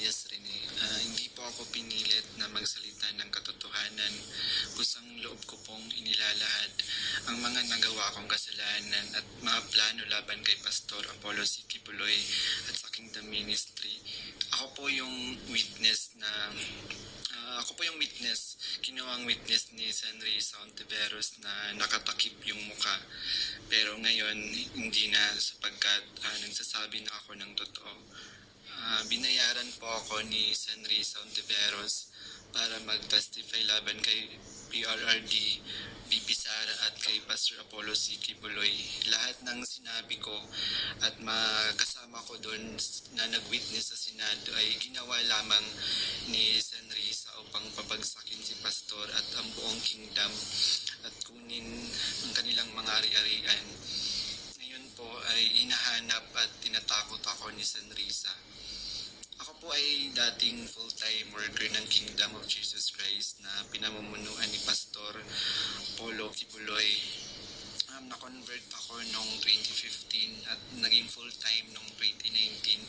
alias Rene. Hindi po ako pinilit na magsalita ng katotohanan. Kusang loob ko pong inilalahad ang mga nagawa kong kasalanan at mga plano laban kay Pastor Apollo C. Kibuloy at sa Kingdom Ministry. Ako po yung witness, kinuwang witness ni Senri Sauntiveros na nakatakip yung muka. Pero ngayon, hindi na sapagkat nagsasabi na ako ng totoo. Binayaran po ako ni Senri Sauntiveros para mag-testify laban kay PRRD, VP Sara at kay Pastor Apollo C. Kibuloy. Lahat ng sinabi ko at kasama ko doon na nag-witness sa Senado ay ginawa lamang ni Senrisa upang pabagsakin si Pastor at ang buong kingdom at kunin ang kanilang mga ari-arian. Ngayon po ay hinahanap at tinatakot ako ni Senrisa. Ako po ay dating full-time worker ng Kingdom of Jesus Christ na pinamumunuan ni Pastor Apollo Kibuloy. Na-convert ako noong 2015 at naging full-time noong 2019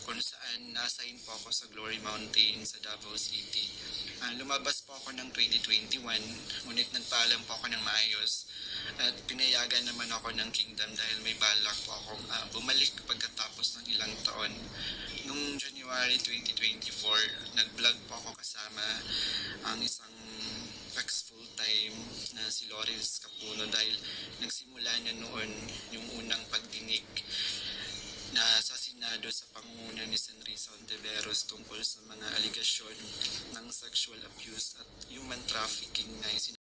kung saan na-assign po ako sa Glory Mountain sa Davao City. Lumabas po ako ng 2021, ngunit nagpaalam po ako ng maayos at pinayagan naman ako ng Kingdom dahil may balak po akong bumalik pagkatapos ng ilang taon. Noong January 2024, nag-vlog po ako kasama ang isang ex-full-time na si Lawrence Capuno dahil nagsimula na noon yung unang pagdinig na sa Senado sa pangunguna ni Senri Sauntiveros tungkol sa mga aligasyon ng sexual abuse at human trafficking na